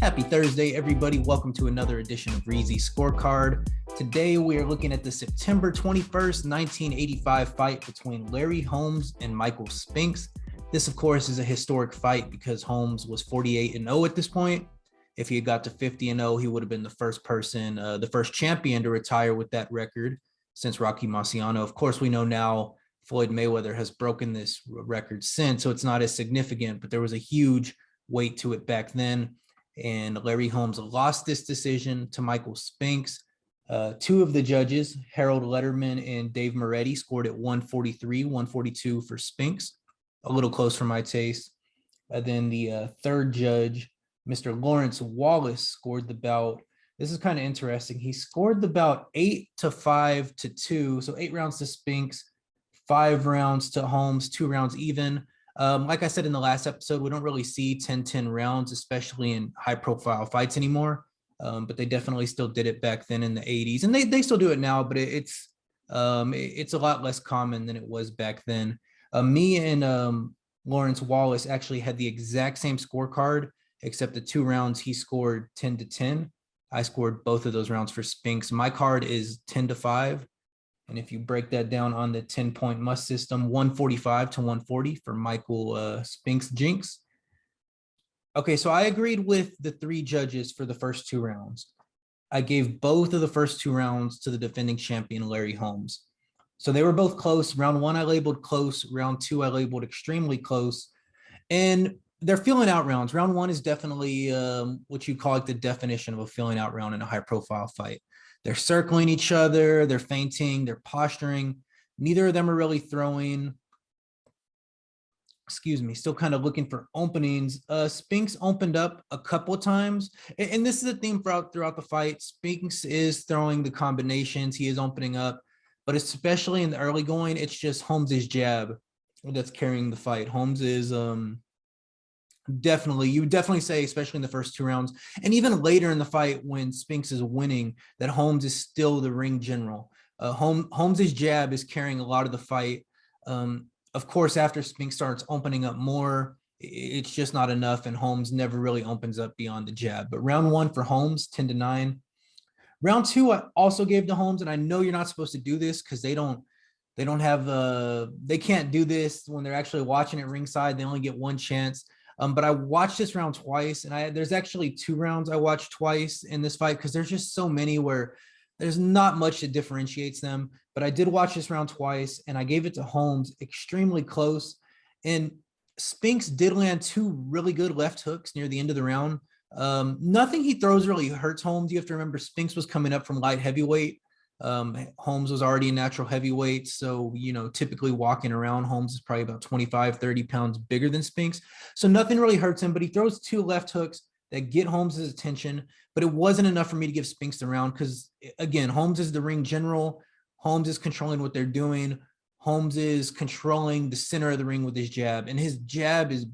Happy Thursday, everybody. Welcome to another edition of Reezy Scorecard. Today, we are looking at the September 21st, 1985 fight between Larry Holmes and Michael Spinks. This, of course, is a historic fight because Holmes was 48-0 at this point. If he had got to 50-0, he would have been the first person, the first champion to retire with that record since Rocky Marciano. Of course, we know now Floyd Mayweather has broken this record since, so it's not as significant, but there was a huge weight to it back then. And Larry Holmes lost this decision to Michael Spinks. Two of the judges, Harold Letterman and Dave Moretti, scored at 143, 142 for Spinks, a little close for my taste. Then the third judge, Mr. Lawrence Wallace, scored the bout. This is kind of interesting. He scored the bout 8-5-2, so 8 rounds to Spinks, 5 rounds to Holmes, 2 rounds even. Like I said in the last episode, we don't really see 10-10 rounds, especially in high-profile fights anymore. But they definitely still did it back then in the 80s, and they still do it now. But it's a lot less common than it was back then. Me and Lawrence Wallace actually had the exact same scorecard, except the 2 rounds he scored 10-10. I scored both of those rounds for Spinks. My card is 10-5. And if you break that down on the 10-point must system, 145-140 for Michael Spinks Jinx. Okay, so I agreed with the 3 judges for the first 2 rounds. I gave both of the first 2 rounds to the defending champion, Larry Holmes. So they were both close. Round 1, I labeled close. Round 2, I labeled extremely close. And they're feeling out rounds. Round 1 is definitely what you call like the definition of a feeling out round in a high-profile fight. They're circling each other, they're feinting, they're posturing. Neither of them are really throwing. Still kind of looking for openings. Spinks opened up a couple of times, and this is a theme throughout the fight. Spinks is throwing the combinations, he is opening up, but especially in the early going, it's just Holmes's jab that's carrying the fight. Holmes is you would definitely say, especially in the first 2 rounds, and even later in the fight when Spinks is winning, that Holmes is still the ring general. Holmes's jab is carrying a lot of the fight. Of course, after Spinks starts opening up more, it's just not enough, and Holmes never really opens up beyond the jab. But round 1 for Holmes, 10-9. Round 2, I also gave to Holmes, and I know you're not supposed to do this because they can't do this when they're actually watching at ringside. They only get 1 chance. But I watched this round twice, and there's actually 2 rounds I watched twice in this fight because there's just so many where there's not much that differentiates them. But I did watch this round twice, and I gave it to Holmes, extremely close. And Spinks did land 2 really good left hooks near the end of the round. Nothing he throws really hurts Holmes. You have to remember Spinks was coming up from light heavyweight. Holmes was already a natural heavyweight, so typically walking around, Holmes is probably about 25-30 pounds bigger than Spinks, so nothing really hurts him. But he throws 2 left hooks that get Holmes's attention, but it wasn't enough for me to give Spinks the round because, again, Holmes is the ring general. Holmes is controlling what they're doing. Holmes is controlling the center of the ring with his jab, and his jab is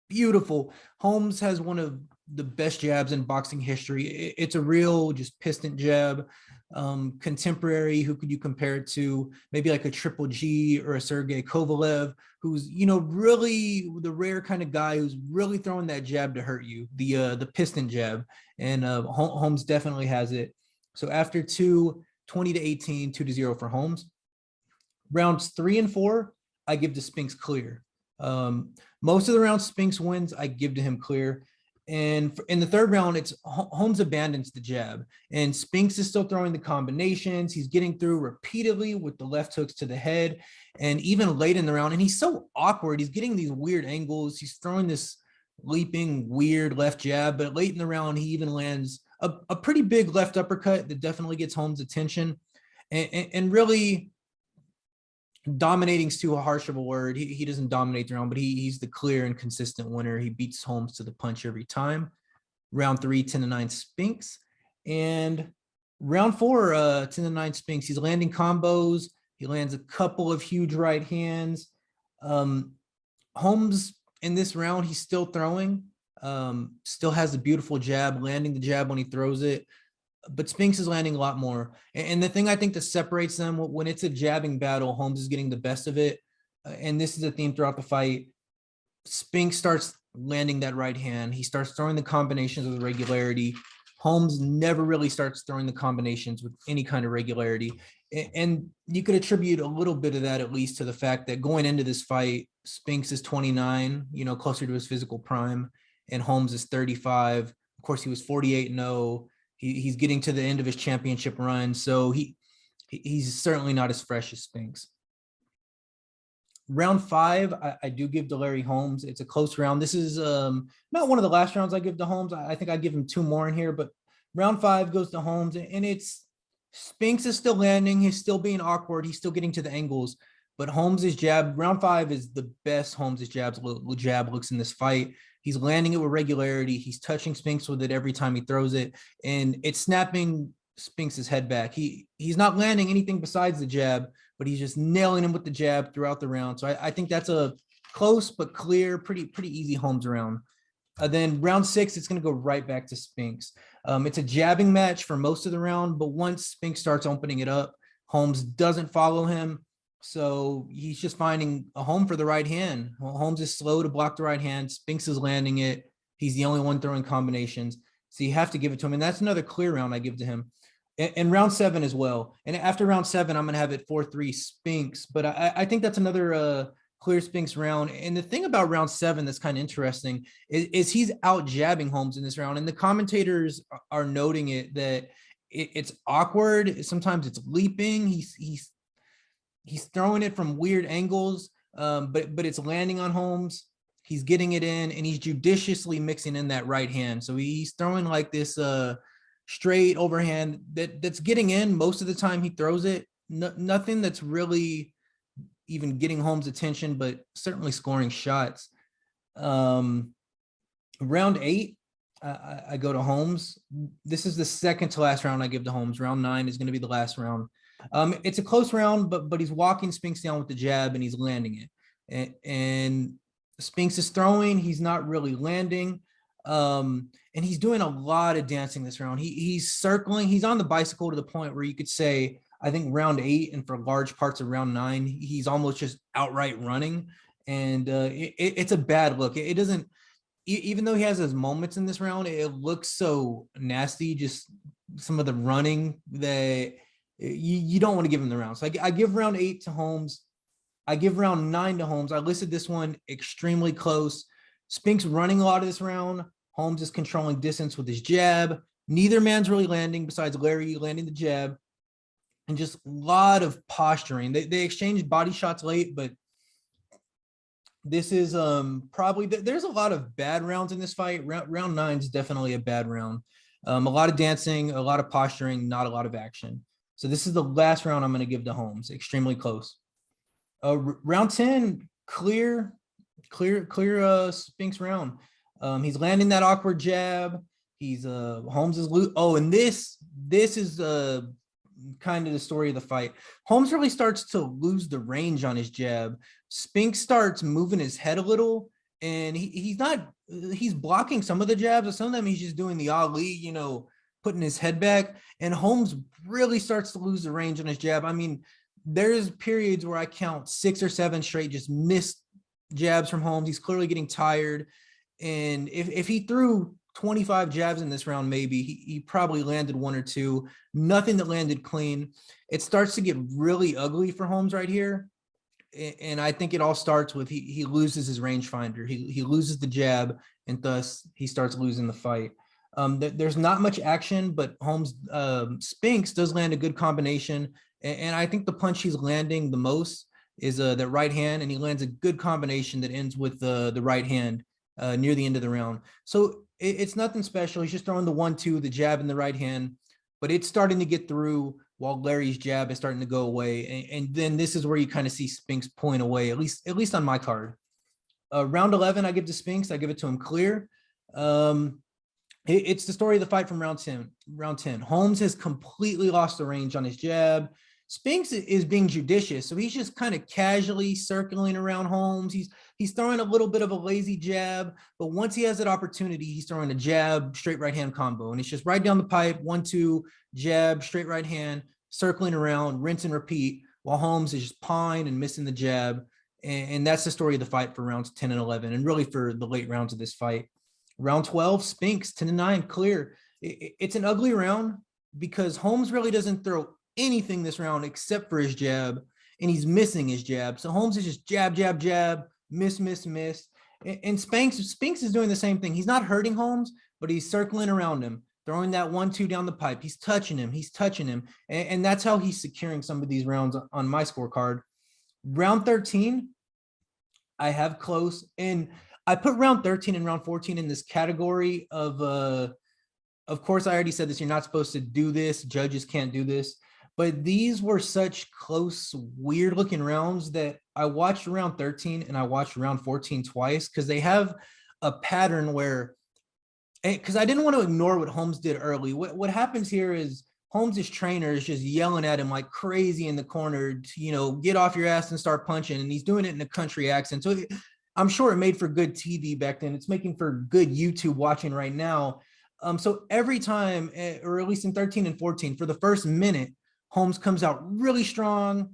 beautiful. Holmes has one of the best jabs in boxing history. It's a real just piston jab. Contemporary, who could you compare it to? Maybe like a Triple G or a Sergey Kovalev, who's really the rare kind of guy who's really throwing that jab to hurt you, the piston jab. And Holmes definitely has it. So after 2, 20-18, 2-0 for Holmes. Rounds 3 and 4, I give to Spinks clear. Most of the rounds Spinks wins, I give to him clear. And in the 3rd round, it's Holmes abandons the jab, and Spinks is still throwing the combinations. He's getting through repeatedly with the left hooks to the head, and even late in the round, and he's so awkward. He's getting these weird angles. He's throwing this leaping, weird left jab, but late in the round, he even lands a pretty big left uppercut that definitely gets Holmes' attention, and really, dominating's too harsh of a word. He doesn't dominate the round, but he's the clear and consistent winner. He beats Holmes to the punch every time. Round 3, 10-9 Spinks. And round 4, 10-9 Spinks. He's landing combos. He lands a couple of huge right hands. Holmes in this round, he's still throwing. Still has a beautiful jab, landing the jab when he throws it. But Spinks is landing a lot more. And the thing I think that separates them, when it's a jabbing battle, Holmes is getting the best of it. And this is a theme throughout the fight. Spinks starts landing that right hand. He starts throwing the combinations with regularity. Holmes never really starts throwing the combinations with any kind of regularity. And you could attribute a little bit of that, at least, to the fact that going into this fight, Spinks is 29, closer to his physical prime, and Holmes is 35. Of course, he was 48-0. He's getting to the end of his championship run, so he's certainly not as fresh as Spinks. Round 5, I do give to Larry Holmes. It's a close round. This is not one of the last rounds I give to Holmes. I think I give him 2 more in here, but round 5 goes to Holmes, and it's Spinks is still landing. He's still being awkward. He's still getting to the angles, but Holmes' jab, round 5 is the best Holmes' jab looks in this fight. He's landing it with regularity. He's touching Spinks with it every time he throws it, and it's snapping Spinks' head back. He's not landing anything besides the jab, but he's just nailing him with the jab throughout the round. So I think that's a close but clear, pretty easy Holmes round. Then round 6, it's going to go right back to Spinks. It's a jabbing match for most of the round, but once Spinks starts opening it up, Holmes doesn't follow him. So he's just finding a home for the right hand. Holmes is slow to block the right hand. Spinks is landing it. He's the only one throwing combinations. So you have to give it to him. And that's another clear round I give to him. And round 7 as well. And after round 7, I'm going to have it 4-3 Spinks. But I think that's another clear Spinks round. And the thing about round 7 that's kind of interesting is he's out jabbing Holmes in this round. And the commentators are noting it, that it's awkward. Sometimes it's leaping. He's throwing it from weird angles, but it's landing on Holmes. He's getting it in, and he's judiciously mixing in that right hand. So he's throwing like this straight overhand that's getting in most of the time he throws it. Nothing that's really even getting Holmes' attention, but certainly scoring shots. Round 8, I go to Holmes. This is the second to last round I give to Holmes. Round 9 is going to be the last round. It's a close round, but he's walking Spinks down with the jab, and he's landing it. And Spinks is throwing. He's not really landing. And he's doing a lot of dancing this round. He's circling. He's on the bicycle to the point where you could say, I think round 8 and for large parts of round 9, he's almost just outright running. And it's a bad look. It doesn't, even though he has his moments in this round, it looks so nasty. Just some of the running that you don't want to give him the round. So I give round 8 to Holmes. I give round 9 to Holmes. I listed this one extremely close. Spinks running a lot of this round. Holmes is controlling distance with his jab. Neither man's really landing besides Larry landing the jab. And just a lot of posturing. They exchanged body shots late, but this is probably, there's a lot of bad rounds in this fight. Round 9 is definitely a bad round. A lot of dancing, a lot of posturing, not a lot of action. So this is the last round I'm going to give to Holmes. Extremely close. Round 10, clear Spinks round. He's landing that awkward jab. He's Holmes is and this is kind of the story of the fight. Holmes really starts to lose the range on his jab. Spinks starts moving his head a little, and he's blocking some of the jabs, but some of them he's just doing the Ali, putting his head back, and Holmes really starts to lose the range on his jab. I mean, there's periods where I count 6 or 7 straight just missed jabs from Holmes. He's clearly getting tired. And if he threw 25 jabs in this round, maybe he probably landed 1 or 2, nothing that landed clean. It starts to get really ugly for Holmes right here. And I think it all starts with he loses his rangefinder. He loses the jab, and thus he starts losing the fight. There's not much action, but Holmes, Spinks does land a good combination. And I think the punch he's landing the most is that right hand, and he lands a good combination that ends with the right hand near the end of the round. So it's nothing special. He's just throwing the 1-2, the jab in the right hand, but it's starting to get through while Larry's jab is starting to go away. And then this is where you kind of see Spinks pulling away, at least on my card. Round 11, I give to Spinks. I give it to him clear. It's the story of the fight from round 10. Holmes has completely lost the range on his jab. Spinks is being judicious, so he's just kind of casually circling around Holmes. He's throwing a little bit of a lazy jab, but once he has that opportunity, he's throwing a jab, straight right hand combo, and it's just right down the pipe, 1-2, jab, straight right hand, circling around, rinse and repeat, while Holmes is just pawing and missing the jab. And that's the story of the fight for rounds 10 and 11, and really for the late rounds of this fight. Round 12, Spinks 10-9, clear. It's an ugly round because Holmes really doesn't throw anything this round except for his jab, and he's missing his jab. So Holmes is just jab, jab, jab, miss, miss, miss. And Spinks is doing the same thing. He's not hurting Holmes, but he's circling around him, throwing that 1-2 down the pipe. He's touching him. And that's how he's securing some of these rounds on my scorecard. Round 13, I have close, and I put round 13 and round 14 in this category of course, I already said this, you're not supposed to do this. Judges can't do this. But these were such close, weird looking rounds that I watched round 13 and I watched round 14 twice because they have a pattern where, because I didn't want to ignore what Holmes did early. What happens here is Holmes's trainer is just yelling at him like crazy in the corner to, get off your ass and start punching. And he's doing it in a country accent. So I'm sure it made for good TV back then. It's making for good YouTube watching right now. So every time, or at least in 13 and 14, for the first minute, Holmes comes out really strong.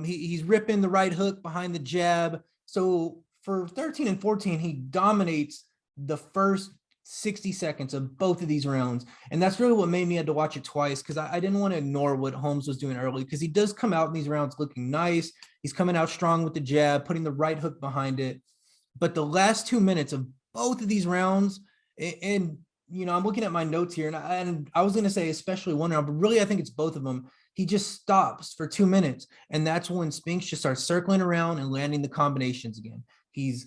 He's ripping the right hook behind the jab. So for 13 and 14, he dominates the first 60 seconds of both of these rounds. And that's really what made me have to watch it twice, because I didn't want to ignore what Holmes was doing early, because he does come out in these rounds looking nice. He's coming out strong with the jab, putting the right hook behind it. But the last 2 minutes of both of these rounds, and I'm looking at my notes here, and I was going to say especially one round, but really I think it's both of them. He just stops for 2 minutes, and that's when Spinks just starts circling around and landing the combinations again. He's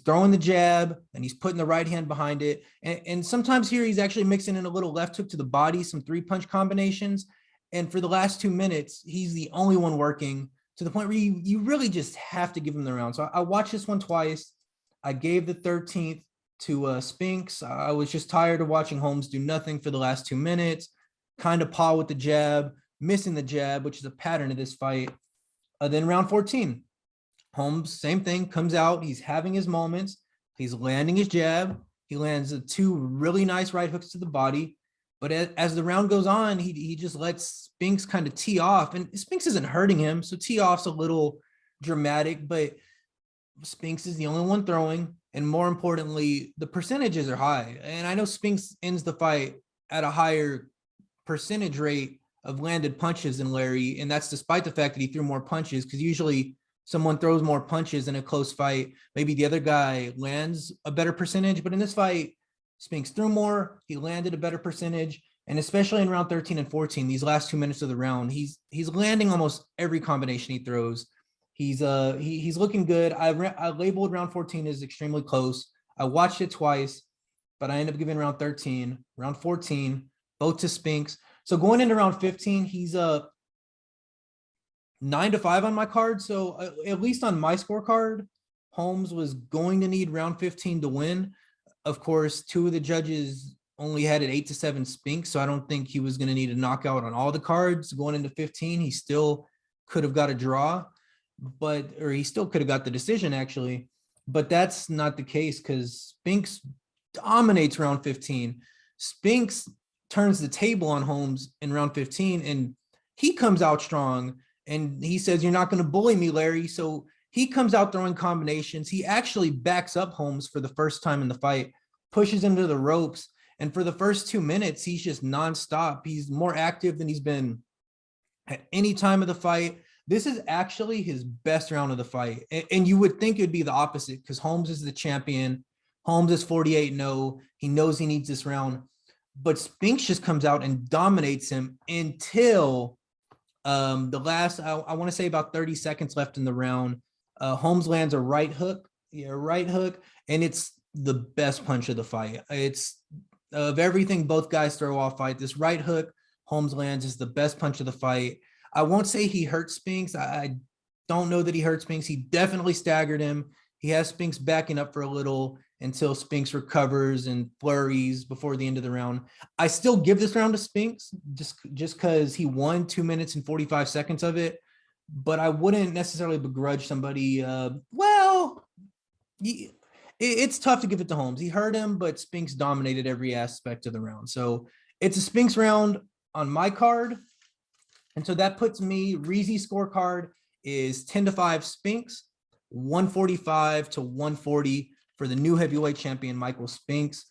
throwing the jab, and he's putting the right hand behind it. And sometimes here he's actually mixing in a little left hook to the body, some 3-punch combinations. And for the last 2 minutes, he's the only one working, to the point where you really just have to give him the round. So I watched this one twice. I gave the 13th to Spinks. I was just tired of watching Holmes do nothing for the last 2 minutes, kind of paw with the jab, missing the jab, which is a pattern of this fight. Then round 14, Holmes, same thing, comes out. He's having his moments. He's landing his jab. He lands 2 really nice right hooks to the body. But as the round goes on, he just lets Spinks kind of tee off. And Spinks isn't hurting him, so tee off's a little dramatic, but Spinks is the only one throwing. And more importantly, the percentages are high. And I know Spinks ends the fight at a higher percentage rate of landed punches than Larry. And that's despite the fact that he threw more punches, because usually someone throws more punches in a close fight. Maybe the other guy lands a better percentage. But in this fight, Spinks threw more. He landed a better percentage. And especially in round 13 and 14, these last 2 minutes of the round, he's landing almost every combination he throws. He's looking good. I labeled round 14 as extremely close. I watched it twice, but I ended up giving round 13, round 14, both to Spinks. So going into round 15, he's 9-5 on my card. So at least on my scorecard, Holmes was going to need round 15 to win. Of course, 2 of the judges only had it 8-7 Spinks, so I don't think he was going to need a knockout on all the cards. Going into 15, he still could have got a draw, or he still could have got the decision actually, but that's not the case, because Spinks dominates round 15. Spinks turns the table on Holmes in round 15, and he comes out strong, and he says, "You're not going to bully me, Larry." So he comes out throwing combinations. He actually backs up Holmes for the first time in the fight, pushes him to the ropes. And for the first 2 minutes, he's just nonstop. He's more active than he's been at any time of the fight. This is actually his best round of the fight. And you would think it'd be the opposite, because Holmes is the champion. Holmes is 48-0. He knows he needs this round. But Spinks just comes out and dominates him until the last, I want to say about 30 seconds left in the round. Holmes lands a right hook, and it's the best punch of the fight. It's of everything both guys throw off fight, this right hook Holmes lands is the best punch of the fight. I won't say he hurt Spinks. I don't know that he hurt Spinks. He definitely staggered him. He has Spinks backing up for a little until Spinks recovers and flurries before the end of the round. I still give this round to Spinks just because he won 2 minutes and 45 seconds of it, but I wouldn't necessarily begrudge somebody. It's tough to give it to Holmes. He hurt him, but Spinks dominated every aspect of the round. So it's a Spinks round on my card. And so that puts me, Reezy scorecard is 10-5 Spinks. 145 to 140 for the new heavyweight champion, Michael Spinks.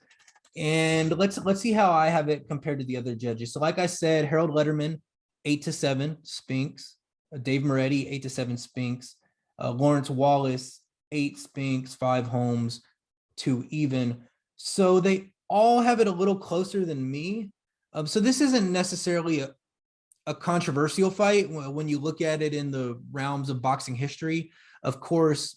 And let's see how I have it compared to the other judges. So like I said, Harold Letterman, 8-7, Spinks. Dave Moretti, 8-7, Spinks. Lawrence Wallace, 8 Spinks, 5 Holmes, 2 even. So they all have it a little closer than me. So this isn't necessarily a controversial fight when you look at it in the realms of boxing history. Of course,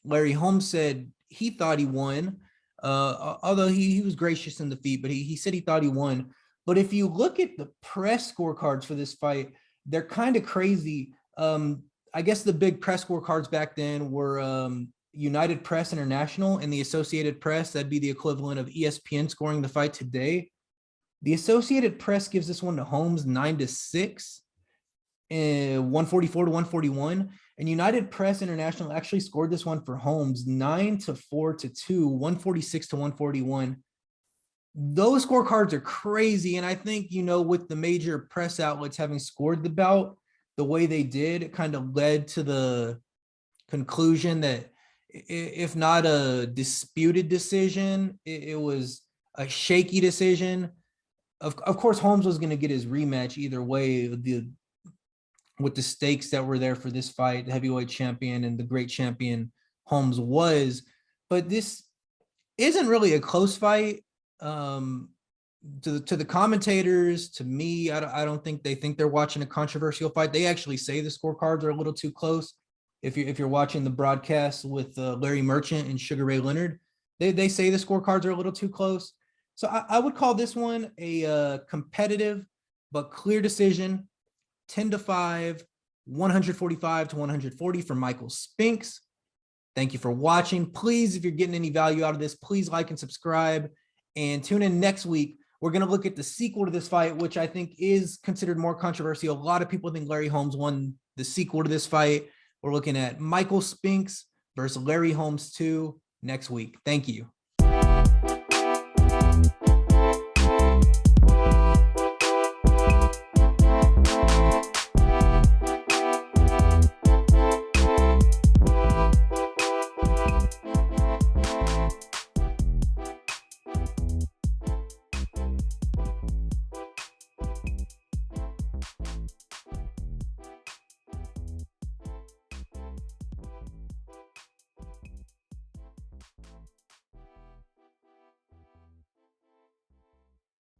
Larry Holmes said he thought he won, although he was gracious in defeat, but he said he thought he won. But if you look at the press scorecards for this fight, they're kind of crazy. I guess the big press scorecards back then were United Press International and the Associated Press. That'd be the equivalent of ESPN scoring the fight today. The Associated Press gives this one to Holmes 9-6, 144 to 141. And United Press International actually scored this one for Holmes 9-4 to 2, 146 to 141. Those scorecards are crazy. And I think, with the major press outlets having scored the bout the way they did, it kind of led to the conclusion that if not a disputed decision, it was a shaky decision. Of course, Holmes was going to get his rematch either way with the stakes that were there for this fight, the heavyweight champion and the great champion Holmes was. But this isn't really a close fight. To the commentators, to me, I don't think they think they're watching a controversial fight. They actually say the scorecards are a little too close. If you're watching the broadcast with Larry Merchant and Sugar Ray Leonard, they say the scorecards are a little too close. So I would call this one a competitive but clear decision, 10-5, 145 to 140 for Michael Spinks. Thank you for watching. Please, if you're getting any value out of this, please like and subscribe. And tune in next week. We're going to look at the sequel to this fight, which I think is considered more controversial. A lot of people think Larry Holmes won the sequel to this fight. We're looking at Michael Spinks versus Larry Holmes 2 next week. Thank you.